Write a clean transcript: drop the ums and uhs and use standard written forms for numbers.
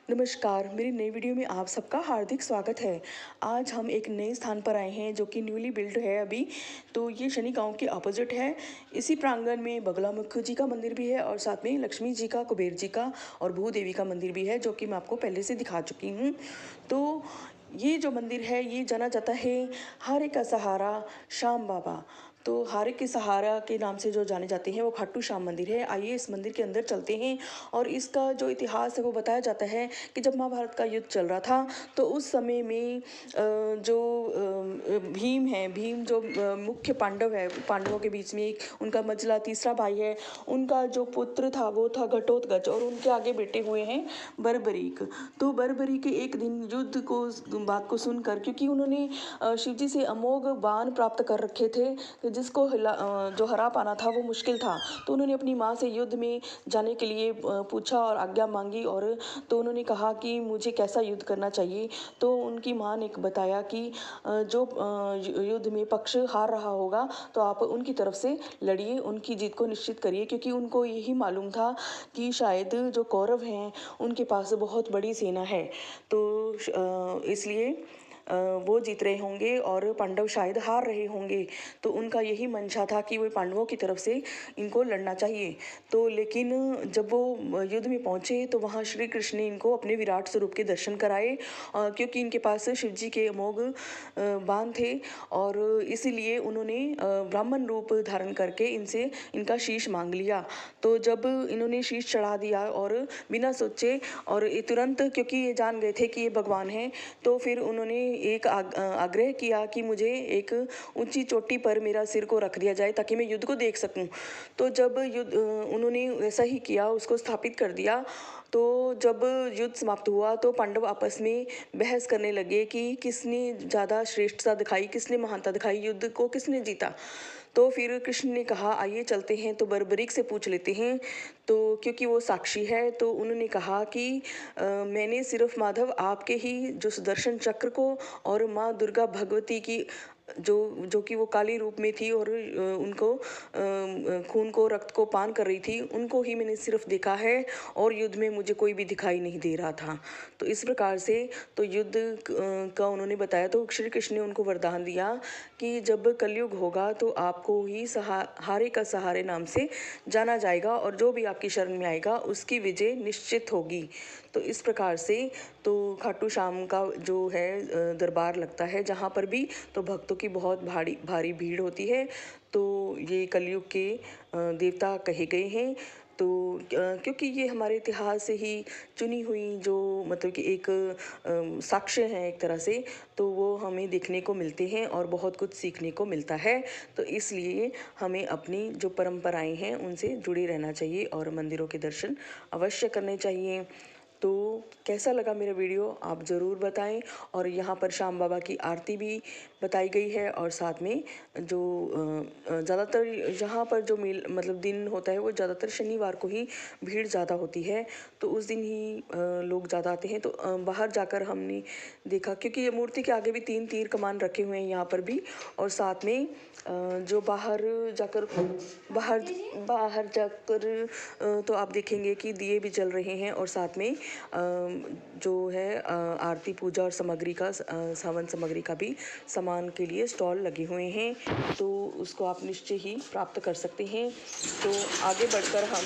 नमस्कार, मेरी नई वीडियो में आप सबका हार्दिक स्वागत है। आज हम एक नए स्थान पर आए हैं जो कि न्यूली बिल्ड है अभी। तो ये शनि गांव के अपोजिट है। इसी प्रांगण में बगलामुख जी का मंदिर भी है और साथ में लक्ष्मी जी का, कुबेर जी का और भूदेवी का मंदिर भी है, जो कि मैं आपको पहले से दिखा चुकी हूँ। तो ये जो मंदिर है ये जाना जाता है हारे का सहारा श्याम बाबा। तो हारे के सहारा के नाम से जो जाने जाते हैं वो खाटू श्याम मंदिर है। आइए इस मंदिर के अंदर चलते हैं। और इसका जो इतिहास है वो बताया जाता है कि जब महाभारत का युद्ध चल रहा था तो उस समय में भीम है, भीम जो मुख्य पांडव है, पांडवों के बीच में एक उनका मंझला तीसरा भाई है, उनका जो पुत्र था वो था घटोत्कच और उनके आगे बेटे हुए हैं बर्बरीक। तो बर्बरी के एक दिन युद्ध को बात को सुनकर, क्योंकि उन्होंने शिव जी से अमोघ बाण प्राप्त कर रखे थे जिसको जो हरा पाना था वो मुश्किल था, तो उन्होंने अपनी माँ से युद्ध में जाने के लिए पूछा और आज्ञा मांगी। और तो उन्होंने कहा कि मुझे कैसा युद्ध करना चाहिए। तो उनकी माँ ने बताया कि जो युद्ध में पक्ष हार रहा होगा तो आप उनकी तरफ से लड़िए, उनकी जीत को निश्चित करिए, क्योंकि उनको यही मालूम था कि शायद जो कौरव हैं उनके पास बहुत बड़ी सेना है। तो इसलिए वो जीत रहे होंगे और पांडव शायद हार रहे होंगे। तो उनका यही मंशा था कि वो पांडवों की तरफ से इनको लड़ना चाहिए। तो लेकिन जब वो युद्ध में पहुंचे तो वहाँ श्री कृष्ण ने इनको अपने विराट स्वरूप के दर्शन कराए, क्योंकि इनके पास शिव जी के अमोघ बाण थे और इसीलिए उन्होंने ब्राह्मण रूप धारण करके इनसे इनका शीश मांग लिया। तो जब इन्होंने शीश चढ़ा दिया और बिना सोचे और तुरंत, क्योंकि ये जान गए थे कि ये भगवान हैं, तो फिर उन्होंने एक आग्रह किया कि मुझे एक ऊंची चोटी पर मेरा सिर को रख दिया जाए ताकि मैं युद्ध को देख सकूं। तो जब युद्ध उन्होंने वैसा ही किया, उसको स्थापित कर दिया। तो जब युद्ध समाप्त हुआ तो पांडव आपस में बहस करने लगे कि किसने ज़्यादा श्रेष्ठता दिखाई, किसने महानता दिखाई, युद्ध को किसने जीता। तो फिर कृष्ण ने कहा आइए चलते हैं, तो बर्बरीक से पूछ लेते हैं। तो क्योंकि वो साक्षी है तो उन्होंने कहा कि मैंने सिर्फ माधव आपके ही जो सुदर्शन चक्र को और माँ दुर्गा भगवती की जो कि वो काली रूप में थी और उनको खून को, रक्त को पान कर रही थी, उनको ही मैंने सिर्फ देखा है और युद्ध में मुझे कोई भी दिखाई नहीं दे रहा था। तो इस प्रकार से तो युद्ध का उन्होंने बताया। तो श्री कृष्ण ने उनको वरदान दिया कि जब कलयुग होगा तो आपको ही हारे का सहारे नाम से जाना जाएगा और जो भी आपकी शरण में आएगा उसकी विजय निश्चित होगी। तो इस प्रकार से तो खाटू श्याम का जो है दरबार लगता है जहाँ पर भी, तो भक्तों की बहुत भारी भीड़ होती है। तो ये कलयुग के देवता कहे गए हैं। तो क्योंकि ये हमारे इतिहास से ही चुनी हुई जो मतलब कि एक साक्ष्य है एक तरह से, तो वो हमें देखने को मिलते हैं और बहुत कुछ सीखने को मिलता है। तो इसलिए हमें अपनी जो परंपराएं हैं उनसे जुड़े रहना चाहिए और मंदिरों के दर्शन अवश्य करने चाहिए। तो कैसा लगा मेरा वीडियो आप ज़रूर बताएं। और यहाँ पर श्याम बाबा की आरती भी बताई गई है और साथ में जो ज़्यादातर यहाँ पर जो मेल मतलब दिन होता है वो ज़्यादातर शनिवार को ही भीड़ ज़्यादा होती है। तो उस दिन ही लोग ज़्यादा आते हैं। तो बाहर जाकर हमने देखा, क्योंकि ये मूर्ति के आगे भी 3 तीर कमान रखे हुए हैं यहाँ पर भी, और साथ में जो बाहर जाकर तो आप देखेंगे कि दिए भी जल रहे हैं और साथ में जो है आरती पूजा और सामग्री का सावन सामग्री का भी सामान के लिए स्टॉल लगे हुए हैं। तो उसको आप निश्चय ही प्राप्त कर सकते हैं। तो आगे बढ़कर हम